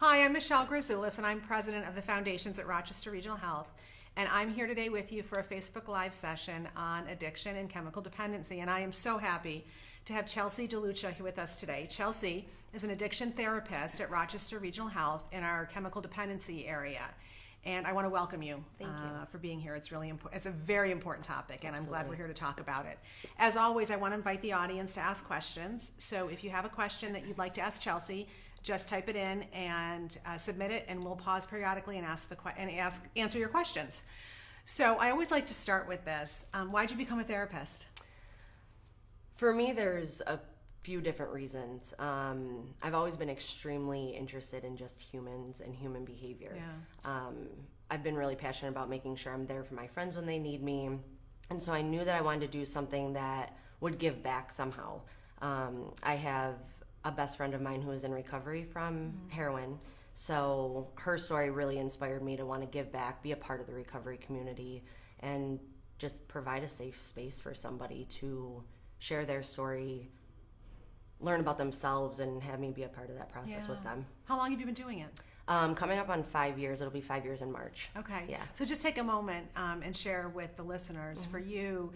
Hi, I'm Michelle Grazoulis, and I'm president of the foundations at Rochester Regional Health. And I'm here today with you for a Facebook Live session on addiction and chemical dependency. And I am so happy to have Chelsea DeLucia here with us today. Chelsea is an addiction therapist at Rochester Regional Health in our chemical dependency area. And I want to welcome you, for being here. It's really important. It's a very important topic, and Absolutely. I'm glad we're here to talk about it. As always, I want to invite the audience to ask questions. So if you have a question that you'd like to ask Chelsea, just type it in and submit it, and we'll pause periodically and answer your questions. So I always like to start with this. Why'd you become a therapist? For me, there's a few different reasons. I've always been extremely interested in just humans and human behavior. Yeah. I've been really passionate about making sure I'm there for my friends when they need me. And so I knew that I wanted to do something that would give back somehow. I have a best friend of mine who is in recovery from heroin. So her story really inspired me to want to give back, be a part of the recovery community, and just provide a safe space for somebody to share their story, learn about themselves, and have me be a part of that process with them. How long have you been doing it? Coming up on 5 years. It'll be 5 years in March. Okay. Yeah. So just take a moment and share with the listeners. For you,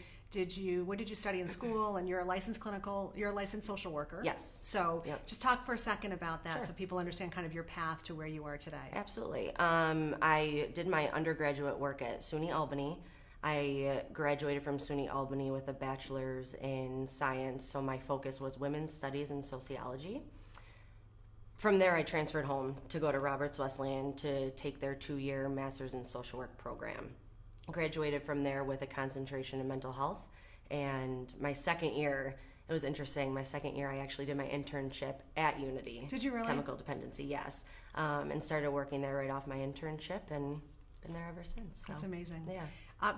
what did you study in school? And you're a licensed social worker. Yes. So Yep. just talk for a second about that, Sure. so people understand kind of your path to where you are today. Absolutely. I did my undergraduate work at SUNY Albany. I graduated from SUNY Albany with a bachelor's in science, so my focus was women's studies and sociology. From there, I transferred home to go to Roberts Wesleyan to take their 2-year master's in social work program. Graduated from there with a concentration in mental health. And my second year, it was interesting. My second year, I actually did my internship at Unity. Did you really? Chemical dependency, yes. And started working there right off my internship and been there ever since. So, That's amazing. Yeah.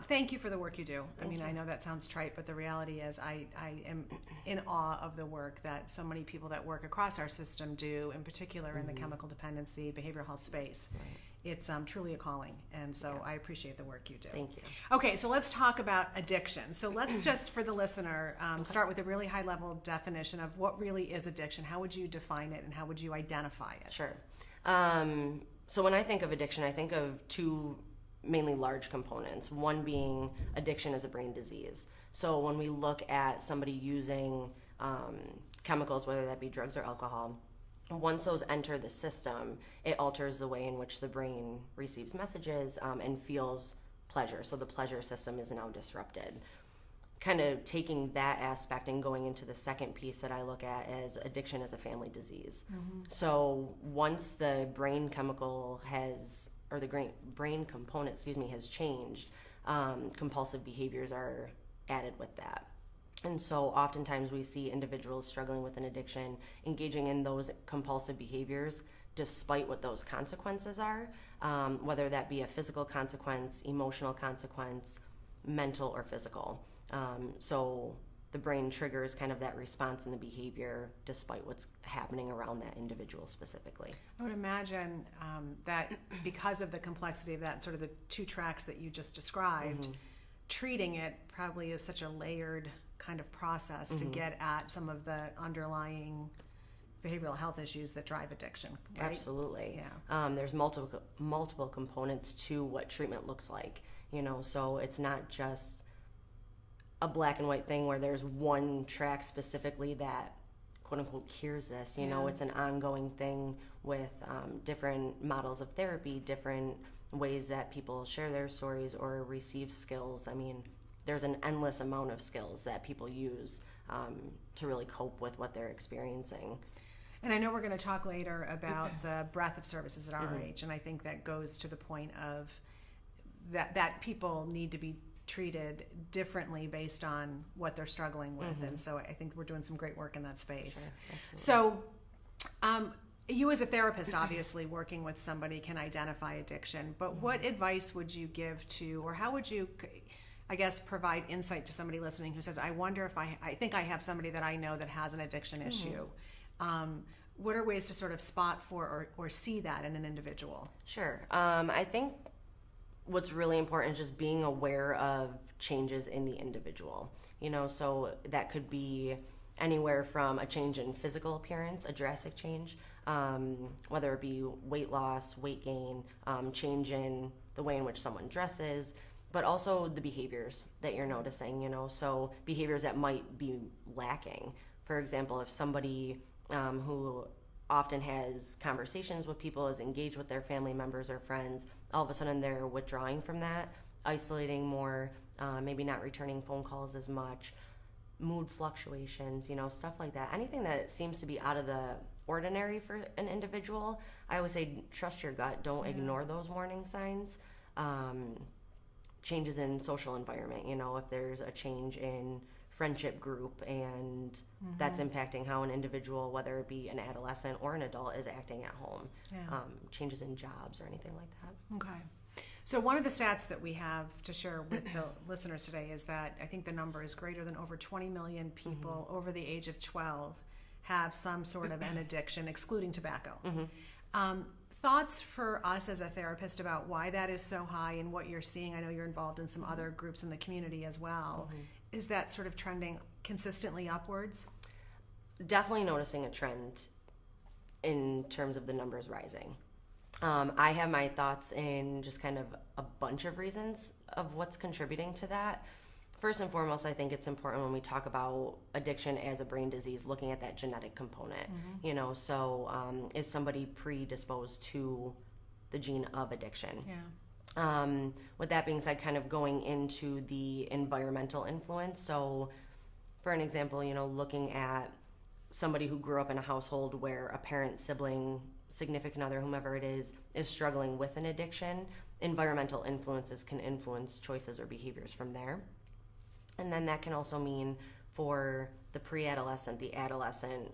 Thank you for the work you do. I Thank you. I know that sounds trite, but the reality is I am in awe of the work that so many people that work across our system do, in particular in the chemical dependency, behavioral health space. Right. It's truly a calling, and so I appreciate the work you do. Thank you. Okay, so let's talk about addiction. So let's just, for the listener, start with a really high-level definition of what really is addiction. How would you define it, and how would you identify it? Sure. So when I think of addiction, I think of two mainly large components. One being addiction as a brain disease. So when we look at somebody using chemicals, whether that be drugs or alcohol, once those enter the system, it alters the way in which the brain receives messages and feels pleasure. So the pleasure system is now disrupted. Kind of taking that aspect and going into the second piece that I look at as addiction as a family disease. So once the brain chemical or the brain component, has changed, compulsive behaviors are added with that. And so oftentimes we see individuals struggling with an addiction engaging in those compulsive behaviors despite what those consequences are, whether that be a physical consequence, emotional consequence, mental or physical. So the brain triggers kind of that response in the behavior despite what's happening around that individual specifically. I would imagine that because of the complexity of that, sort of the two tracks that you just described, treating it probably is such a layered kind of process to get at some of the underlying behavioral health issues that drive addiction, right? Absolutely. Yeah. There's multiple components to what treatment looks like, so it's not just a black and white thing where there's one track specifically that quote unquote cures this. It's an ongoing thing with different models of therapy, different ways that people share their stories or receive skills. There's an endless amount of skills that people use to really cope with what they're experiencing. And I know we're going to talk later about the breadth of services at RH, and I think that goes to the point of that people need to be treated differently based on what they're struggling with. And so I think we're doing some great work in that space. Sure, So you as a therapist, obviously working with somebody can identify addiction, but what advice would you give to, or how would you, I guess, provide insight to somebody listening who says, I wonder if I think I have somebody that I know that has an addiction issue. What are ways to sort of spot for or see that in an individual? Sure. I think what's really important is just being aware of changes in the individual. So that could be anywhere from a change in physical appearance, a drastic change, whether it be weight loss, weight gain, change in the way in which someone dresses, but also the behaviors that you're noticing, so behaviors that might be lacking. For example, if somebody who often has conversations with people, is engaged with their family members or friends, all of a sudden they're withdrawing from that, isolating more, maybe not returning phone calls as much, mood fluctuations, stuff like that. Anything that seems to be out of the ordinary for an individual, I always say trust your gut. Don't ignore those warning signs. Changes in social environment, if there's a change in friendship group and that's impacting how an individual, whether it be an adolescent or an adult, is acting at home. Changes in jobs or anything like that. Okay. So one of the stats that we have to share with the listeners today is that I think the number is greater than over 20 million people over the age of 12 have some sort of an addiction, excluding tobacco. Thoughts for us as a therapist about why that is so high and what you're seeing? I know you're involved in some other groups in the community as well. Is that sort of trending consistently upwards? Definitely noticing a trend in terms of the numbers rising. I have my thoughts in just kind of a bunch of reasons of what's contributing to that. First and foremost, I think it's important when we talk about addiction as a brain disease, looking at that genetic component. So is somebody predisposed to the gene of addiction? With that being said, kind of going into the environmental influence. So for an example, looking at somebody who grew up in a household where a parent, sibling, significant other, whomever it is struggling with an addiction, environmental influences can influence choices or behaviors from there. And then that can also mean for the pre-adolescent, the adolescent,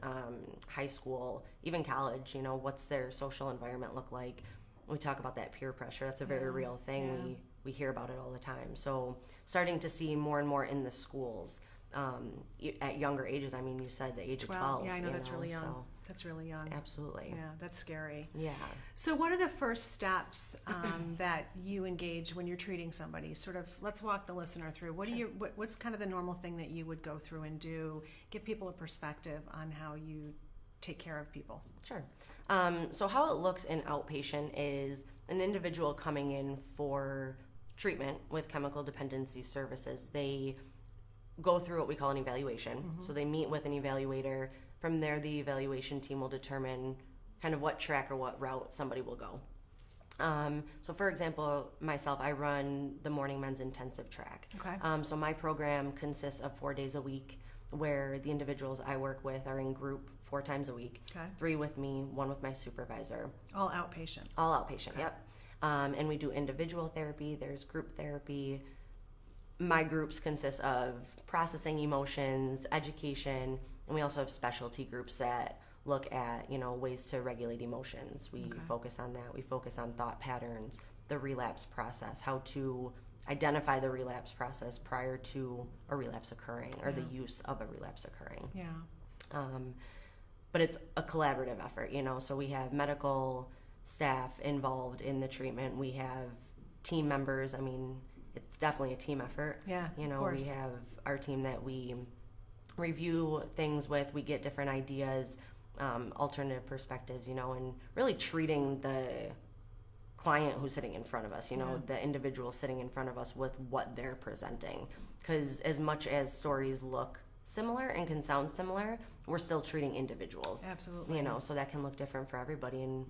high school, even college, what's their social environment look like? We talk about that peer pressure. That's a very real thing. We hear about it all the time. So starting to see more and more in the schools at younger ages. I mean, you said the age of 12. Yeah, I know, that's really young. So. That's really young. Absolutely. Yeah, that's scary. Yeah. So what are the first steps that you engage when you're treating somebody? Sort of, let's walk the listener through. What's kind of the normal thing that you would go through and do? Give people a perspective on how you take care of people. Sure. So how it looks in outpatient is an individual coming in for treatment with chemical dependency services. They go through what we call an evaluation. So they meet with an evaluator. From there, the evaluation team will determine kind of what track or what route somebody will go. So for example, myself, I run the morning men's intensive track. Okay. So my program consists of 4 days a week where the individuals I work with are in group 4 times a week. Okay. 3 with me, 1 with my supervisor. All outpatient. All outpatient, yep. And we do individual therapy, there's group therapy. My groups consist of processing emotions, education, and we also have specialty groups that look at, ways to regulate emotions. We focus on that. We focus on thought patterns, the relapse process, how to identify the relapse process prior to a relapse occurring or the use of a relapse occurring. Yeah. But it's a collaborative effort, so we have medical staff involved in the treatment. We have team members. I mean, it's definitely a team effort. Yeah, of course. We have our team that we review things with. We get different ideas, alternative perspectives, and really treating the client who's sitting in front of us, the individual sitting in front of us with what they're presenting. Because as much as stories look similar and can sound similar, we're still treating individuals. Absolutely. So that can look different for everybody and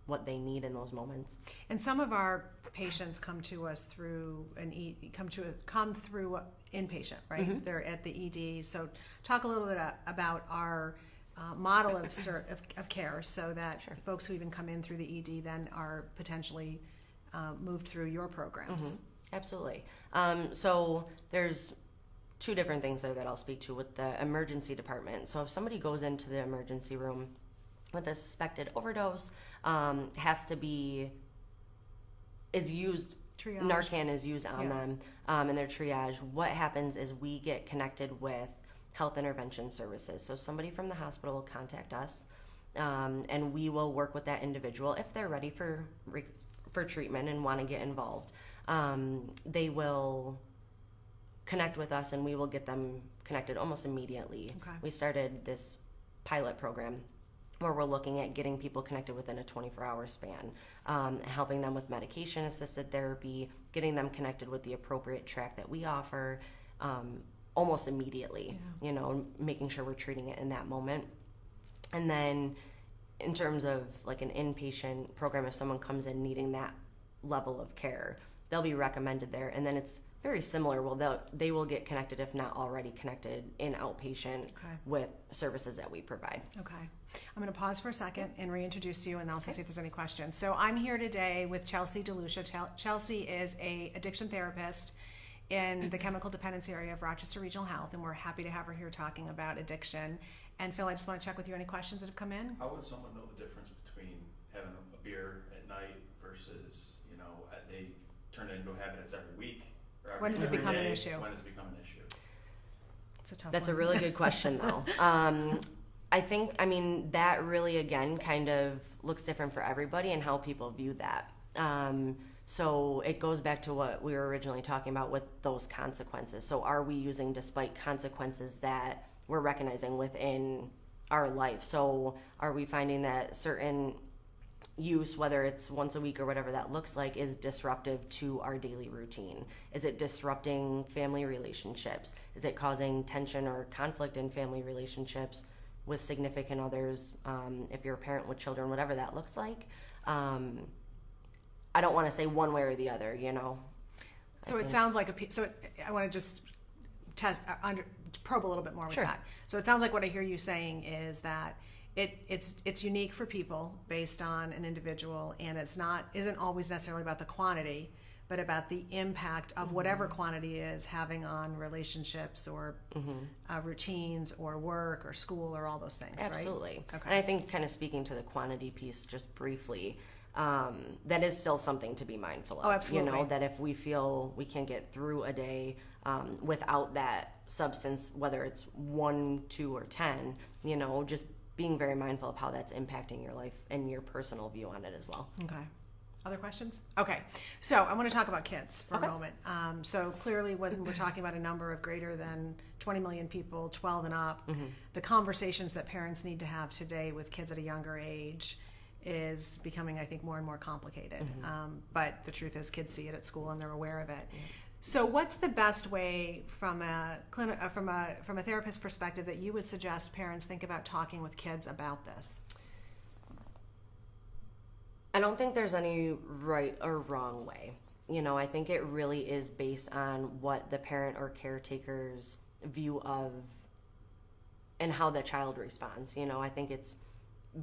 what they need in those moments. And some of our patients come to us through come through inpatient, right? They're at the ED. So talk a little bit about our model of care, so that folks who even come in through the ED then are potentially moved through your programs. Absolutely. So there's 2 different things there that I'll speak to with the emergency department. So if somebody goes into the emergency room with a suspected overdose, Triage. Narcan is used on them in their triage. What happens is we get connected with health intervention services. So somebody from the hospital will contact us, and we will work with that individual if they're ready for treatment and want to get involved. They will connect with us, and we will get them connected almost immediately. Okay. We started this pilot program where we're looking at getting people connected within a 24-hour span, helping them with medication-assisted therapy, getting them connected with the appropriate track that we offer almost immediately, making sure we're treating it in that moment. And then in terms of like an inpatient program, if someone comes in needing that level of care, they'll be recommended there. And then it's very similar. Well, they will get connected, if not already connected, in outpatient with services that we provide. Okay. I'm going to pause for a second and reintroduce you and also see if there's any questions. So I'm here today with Chelsea DeLucia. Chelsea is a addiction therapist in the chemical dependency area of Rochester Regional Health, and we're happy to have her here talking about addiction. And Phil, I just want to check with you any questions that have come in. How would someone know the difference between having a beer at night versus, they turn it into a habit that's every week? Or When does it become an issue? When does it become an issue? It's a tough That's one. a really good question, though. That really, again, kind of looks different for everybody and how people view that. So it goes back to what we were originally talking about with those consequences. So are we using despite consequences that we're recognizing within our life? So are we finding that certain use, whether it's once a week or whatever that looks like, is disruptive to our daily routine? Is it disrupting family relationships? Is it causing tension or conflict in family relationships with significant others, if you're a parent with children, whatever that looks like? I don't want to say one way or the other, So it sounds like I want to just probe a little bit more with that. So it sounds like what I hear you saying is that it's unique for people based on an individual, and isn't always necessarily about the quantity, but about the impact of whatever quantity is having on relationships or routines or work or school or all those things. Absolutely. Right? Okay. And I think kind of speaking to the quantity piece just briefly, that is still something to be mindful of. Oh, absolutely. That if we feel we can get through a day without that substance, whether it's 1, 2, or 10, just being very mindful of how that's impacting your life and your personal view on it as well. Okay. Other questions? Okay. So I want to talk about kids for a moment. So clearly when we're talking about a number of greater than 20 million people, 12 and up, the conversations that parents need to have today with kids at a younger age is becoming, I think, more and more complicated. But the truth is kids see it at school and they're aware of it. So what's the best way from a therapist perspective that you would suggest parents think about talking with kids about this? I don't think there's any right or wrong way. I think it really is based on what the parent or caretaker's view of and how the child responds. I think it's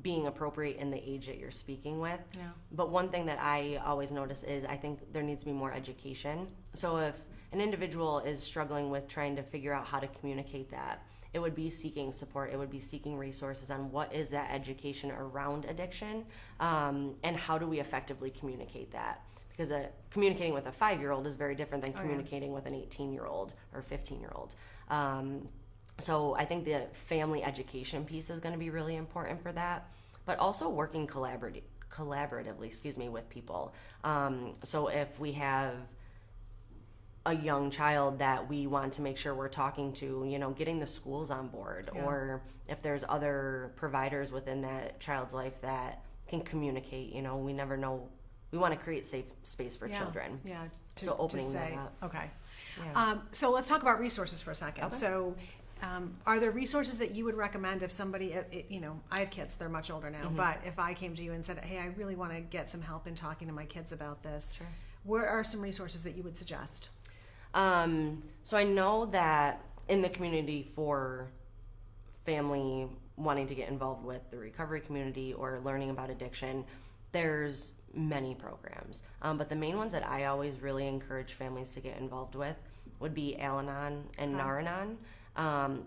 being appropriate in the age that you're speaking with. Yeah. But one thing that I always notice is I think there needs to be more education. So if an individual is struggling with trying to figure out how to communicate that, it would be seeking support. It would be seeking resources on what is that education around addiction, and how do we effectively communicate that? Because communicating with a 5-year-old is very different than communicating with an 18-year-old or 15-year-old. So I think the family education piece is going to be really important for that, but also working collaboratively, with people. So if we have a young child that we want to make sure we're talking to, getting the schools on board, or if there's other providers within that child's life that can communicate, we never know. We want to create safe space for children. Yeah. So opening that up. Okay. Yeah. So let's talk about resources for a second. Okay. So are there resources that you would recommend if somebody, I have kids, they're much older now, but if I came to you and said, hey, I really want to get some help in talking to my kids about this, Sure. what are some resources that you would suggest? So I know that in the community for family wanting to get involved with the recovery community or learning about addiction, there's many programs. But the main ones that I always really encourage families to get involved with would be Al-Anon and Nar-Anon.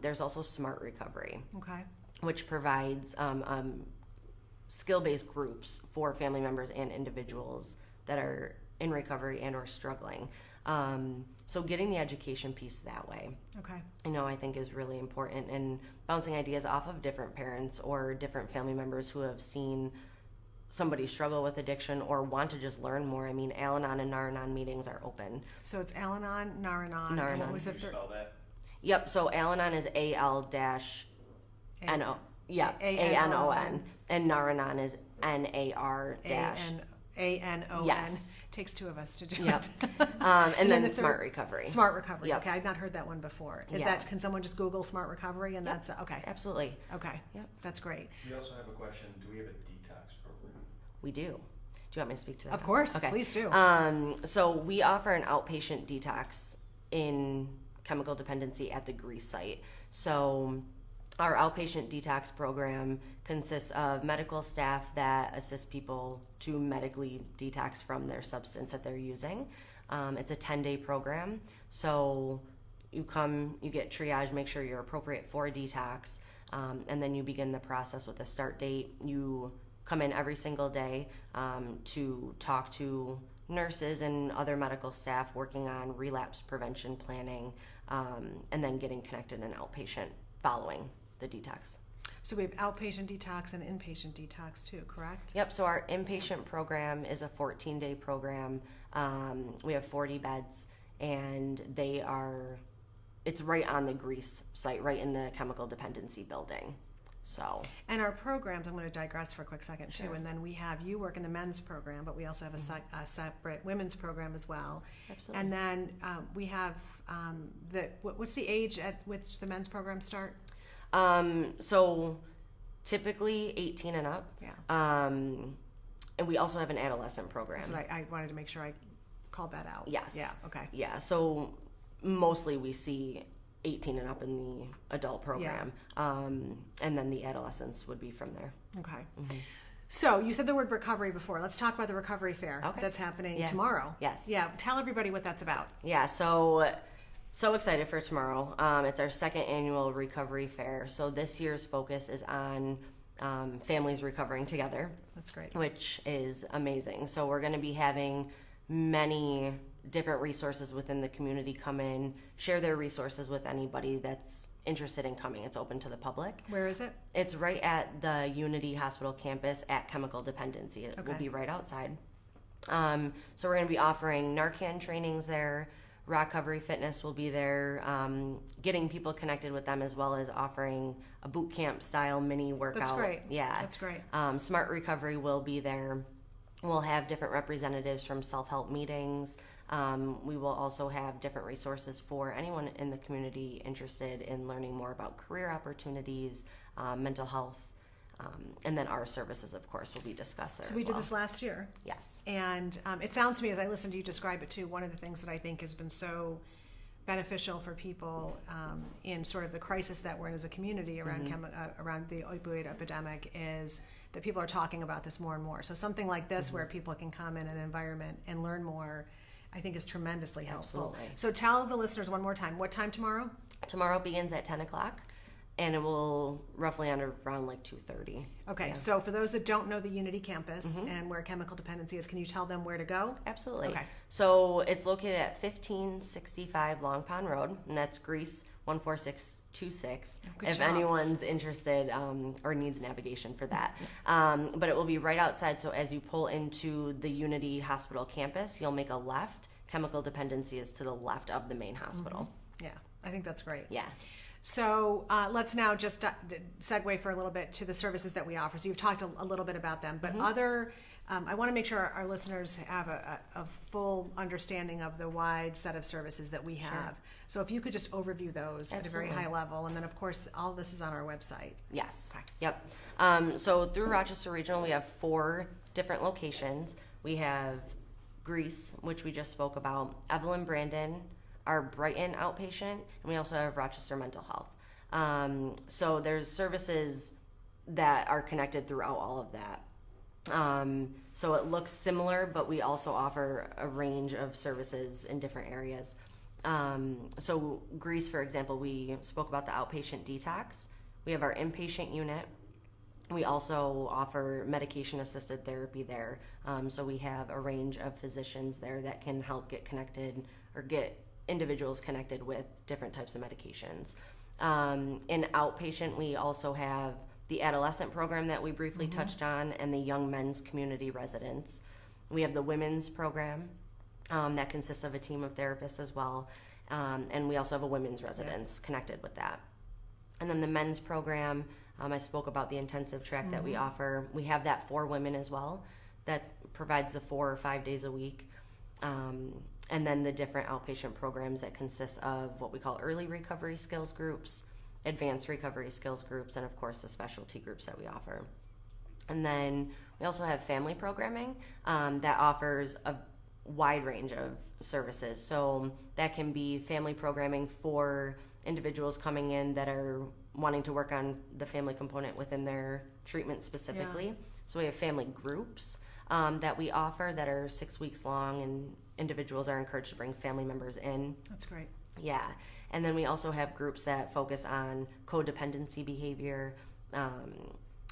There's also Smart Recovery, which provides skill-based groups for family members and individuals that are in recovery and or struggling. So getting the education piece that way, I think is really important, and bouncing ideas off of different parents or different family members who have seen somebody struggle with addiction or want to just learn more. I mean, Al-Anon and Nar-Anon meetings are open. So it's Al-Anon, Nar-Anon. Nar-Anon. What was the Can you spell that? Yep. So Al-Anon is AL-NO. Yeah, A-N-O-N. And Naranon is N-A-R dash. A-N-O-N. Yes. Takes two of us to do Yep. it. And then the Smart third- Recovery. Smart Recovery. Yep. Okay, I've not heard that one before. Yeah. Can someone just Google Smart Recovery and that's, okay. Absolutely. Okay. Yep. That's great. We also have a question, do we have a detox program? We do. Do you want me to speak to that? Of course, Okay. please do. So we offer an outpatient detox in chemical dependency at the Grease site. So our outpatient detox program consists of medical staff that assist people to medically detox from their substance that they're using. It's a 10-day program. So you come, you get triage, make sure you're appropriate for a detox, and then you begin the process with a start date. You come in every single day to talk to nurses and other medical staff working on relapse prevention planning, and then getting connected in outpatient following the detox. So we have outpatient detox and inpatient detox too, correct? Yep, so our inpatient program is a 14-day program. We have 40 beds, and it's right on the Grease site, right in the chemical dependency building. So, And our programs, I'm going to digress for a quick second too, Sure. and then you work in the men's program, but we also have a separate women's program as well. absolutely. And then we have what's the age at which the men's programs start? So typically 18 and up. Yeah. And we also have an adolescent program. So I wanted to make sure I called that out. Yes. Yeah, okay. Yeah, so mostly we see 18 and up in the adult program. And then the adolescents would be from there. Okay. So you said the word recovery before. Let's talk about the recovery fair Okay. that's happening Yeah. tomorrow. Yes. Yeah, tell everybody what that's about. Yeah, so excited for tomorrow. It's our second annual recovery fair. So this year's focus is on families recovering together, That's great. which is amazing. So we're going to be having many different resources within the community come in, share their resources with anybody that's interested in coming. It's open to the public. Where is it? It's right at the Unity Hospital campus at Chemical Dependency. It will Okay. be right outside. So we're going to be offering Narcan trainings there. Recovery Fitness will be there, getting people connected with them, as well as offering a boot camp style mini workout. That's great. Yeah. That's great. Smart Recovery will be there. We'll have different representatives from self-help meetings. We will also have different resources for anyone in the community interested in learning more about career opportunities, mental health, and then our services, of course, will be discussed there So as we did well. this last year. Yes. And it sounds to me, as I listen to you describe it too, one of the things that I think has been so beneficial for people in sort of the crisis that we're in as a community around around the opioid epidemic is that people are talking about this more and more. So something like this where people can come in an environment and learn more, I think is tremendously helpful. Absolutely. So tell the listeners one more time, what time tomorrow? Tomorrow begins at 10 o'clock, and it will roughly end around like 2:30. Okay, Yeah. so for those that don't know the Unity campus and where chemical dependency is, can you tell them where to go? Absolutely. Okay. So it's located at 1565 Long Pond Road, and that's Grease 14626. Good if job. anyone's interested or needs navigation for that. But it will be right outside, so as you pull into the Unity Hospital campus, you'll make a left. Chemical dependency is to the left of the main hospital. Yeah, I think that's great. Yeah. So let's now just segue for a little bit to the services that we offer. So you've talked a little bit about them, but I want to make sure our listeners have a full understanding of the wide set of services that we have. So if you could just overview those at a very Absolutely. high level, and then of course all this is on our website. Yes. Okay. Yep. So through Rochester Regional, we have 4 different locations. We have Grease, which we just spoke about, Evelyn Brandon, our Brighton outpatient, and we also have Rochester Mental Health. So there's services that are connected throughout all of that. So it looks similar, but we also offer a range of services in different areas. So Grease, for example, we spoke about the outpatient detox. We have our inpatient unit. We also offer medication-assisted therapy there. So we have a range of physicians there that can help get connected or get individuals connected with different types of medications. In outpatient, we also have the adolescent program that we briefly touched on and the young men's community residents. We have the women's program that consists of a team of therapists as well. And we also have a women's residence connected with that. And then the men's program, I spoke about the intensive track that we offer. We have that for women as well. That provides the 4 or 5 days a week. And then the different outpatient programs that consist of what we call early recovery skills groups, advanced recovery skills groups, and of course the specialty groups that we offer. And then we also have family programming that offers a wide range of services. So that can be family programming for individuals coming in that are wanting to work on the family component within their treatment specifically. Yeah. So we have family groups that we offer that are 6 weeks long, and individuals are encouraged to bring family members in. That's great. Yeah. And then we also have groups that focus on codependency behavior,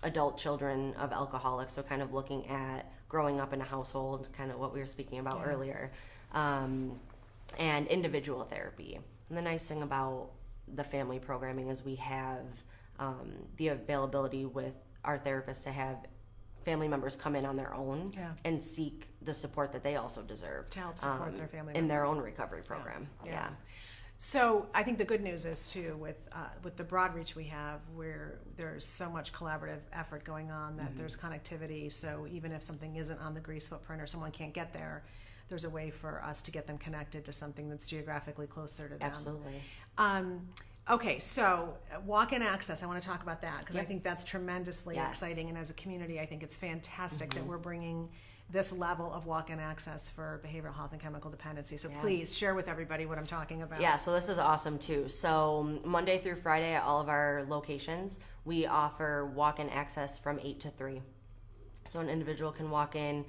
adult children of alcoholics, so kind of looking at growing up in a household, kind of what we were speaking about earlier, and individual therapy. And the nice thing about the family programming is we have the availability with our therapists to have family members come in on their own and seek the support that they also deserve To help support their family in their member. own recovery program. Yeah. So I think the good news is too, with the broad reach we have, where there's so much collaborative effort going on, that there's connectivity. So even if something isn't on the Grease footprint or someone can't get there, there's a way for us to get them connected to something that's geographically closer to them. Absolutely. Okay, so walk-in access, I want to talk about that because I Yep. think that's tremendously Yes. exciting, and as a community I think it's fantastic that we're bringing this level of walk-in access for behavioral health and chemical dependency. So please share with everybody what I'm talking about. Yeah, so this is awesome too. So Monday through Friday at all of our locations, we offer walk-in access from 8 to 3. So an individual can walk in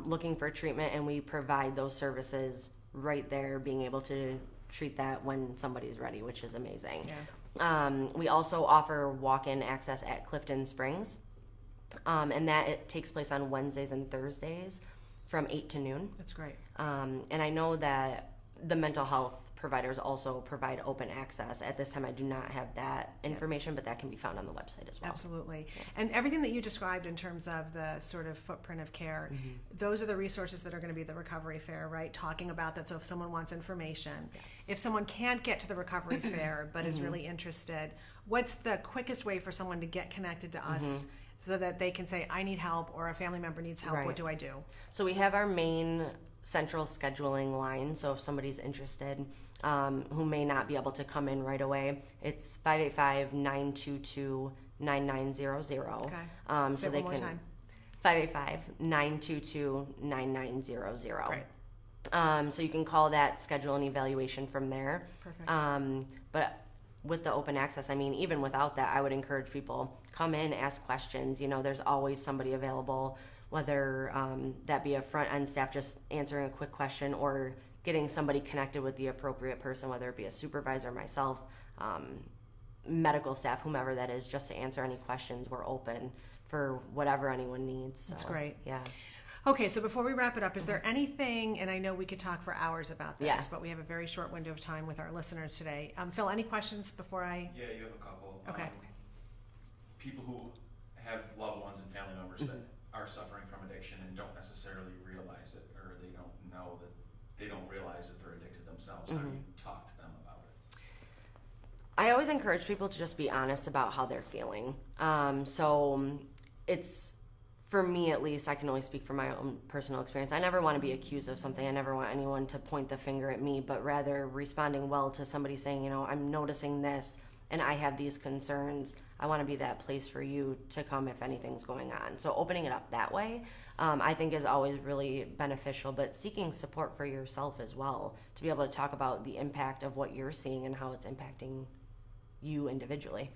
looking for treatment, and we provide those services right there, being able to treat that when somebody's ready, which is amazing. Yeah. We also offer walk-in access at Clifton Springs, and that it takes place on Wednesdays and Thursdays from 8 to noon. That's great. And I know that the mental health providers also provide open access. At this time, I do not have that information, but that can be found on the website as well. Absolutely. And everything that you described in terms of the sort of footprint of care, those are the resources that are going to be at the recovery fair, right? Talking about that. So if someone wants information, Yes. if someone can't get to the recovery fair but is really interested, what's the quickest way for someone to get connected to us so that they can say, I need help, or a family member needs help, Right. what do I do? So we have our main central scheduling line. So if somebody's interested who may not be able to come in right away, it's 585-922-9900. Okay. So Say it they one more can time. 585-922-9900. Great. So you can call that, schedule an evaluation from there. Perfect. But with the open access, I mean, even without that, I would encourage people, come in, ask questions. You know, there's always somebody available, whether that be a front end staff just answering a quick question, or getting somebody connected with the appropriate person, whether it be a supervisor, myself, medical staff, whomever that is, just to answer any questions. We're open for whatever anyone needs. That's So, great. Yeah. Okay, so before we wrap it up, is there anything, and I know we could talk for hours about this, Yeah. but we have a very short window of time with our listeners today. Phil, any questions before I? Yeah, you have a couple. Okay. People who have loved ones and family members that are suffering from addiction and don't necessarily realize it, or they don't know that they don't realize that they're addicted themselves. How do you talk to them about it? I always encourage people to just be honest about how they're feeling. So it's, for me at least, I can only speak from my own personal experience. I never want to be accused of something. I never want anyone to point the finger at me, but rather responding well to somebody saying, you know, I'm noticing this and I have these concerns. I want to be that place for you to come if anything's going on. So opening it up that way, I think is always really beneficial, but seeking support for yourself as well, to be able to talk about the impact of what you're seeing and how it's impacting you individually.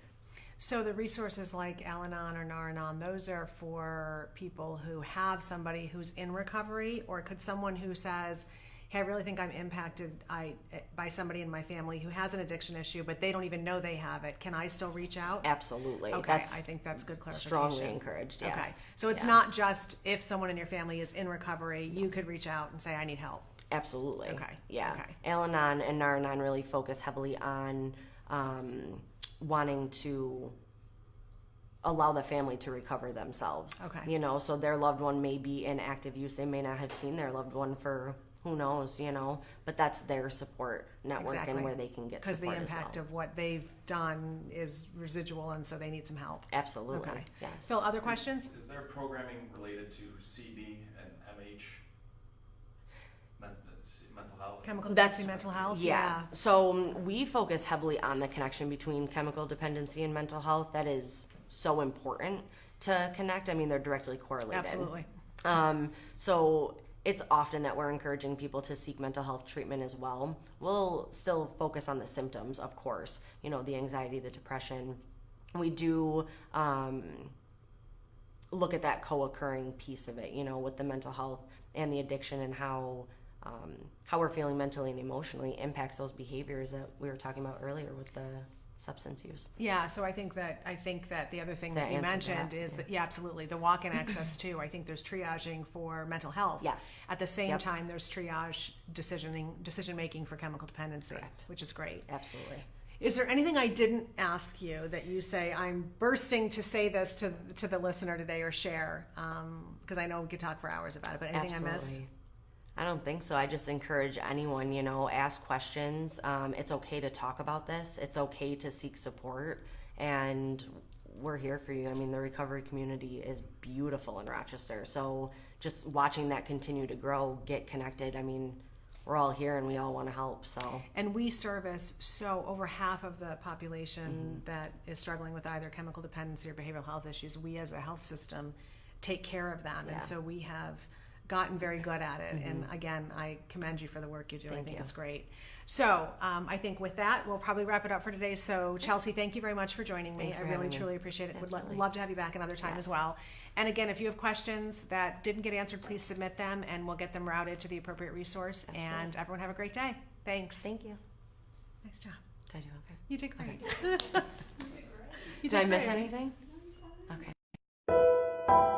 So the resources like Al-Anon or Nar-Anon, those are for people who have somebody who's in recovery, or could someone who says, hey, I really think I'm impacted by somebody in my family who has an addiction issue, but they don't even know they have it. Can I still reach out? Absolutely. Okay, That's I think that's good clarification. strongly encouraged, yes. Okay, so it's Yeah. not just if someone in your family is in recovery, you could reach out and say, I need help. Absolutely. Okay, Yeah. okay. Al-Anon and Nar-Anon really focus heavily on wanting to allow the family to recover themselves. Okay. You know, so their loved one may be in active use. They may not have seen their loved one for who knows, you know, but that's their support network Exactly. and where they can get Because support the as well. impact of what they've done is residual, and so they need some help. Absolutely. Okay. Yes. Phil, other questions? Is there programming related to CD and MH? Mental health? Chemical That's- dependency, mental health? Yeah. So we focus heavily on the connection between chemical dependency and mental health. That is so important to connect. I mean, they're directly correlated. Absolutely. So it's often that we're encouraging people to seek mental health treatment as well. We'll still focus on the symptoms, of course, you know, the anxiety, the depression. We do look at that co-occurring piece of it, you know, with the mental health and the addiction, and how we're feeling mentally and emotionally impacts those behaviors that we were talking about earlier with the substance use. Yeah, so I think that the other thing that you answered mentioned that, is that, yeah, absolutely, the walk-in access too. I think there's triaging for mental health. Yes. At the same Yep. time, there's triage decision making for chemical dependency, Correct. which is great. Absolutely. Is there anything I didn't ask you that you say, I'm bursting to say this to the listener today or share? Because I know we could talk for hours about it, but anything I missed? Absolutely. I don't think so. I just encourage anyone, you know, ask questions. It's okay to talk about this. It's okay to seek support, and we're here for you. I mean, the recovery community is beautiful in Rochester. So just watching that continue to grow, get connected. I mean, we're all here and we all want to help. So And we service over half of the population that is struggling with either chemical dependency or behavioral health issues. We as a health system take care of them. Yeah. And so we have gotten very good at it. And again, I commend you for the work you do. I Thank think you. it's great. So I think with that, we'll probably wrap it up for today. So Chelsea, thank you very much for joining me. Thanks I for really, having me. truly appreciate it. Would Absolutely. love to have you back another time as Yes. well. And again, if you have questions that didn't get answered, please submit them and we'll get them routed to the appropriate resource. And Absolutely. everyone have a great day. Thanks. thank you. Nice job. Did I do okay? You did great. Okay. You Did I did miss great. anything? Okay.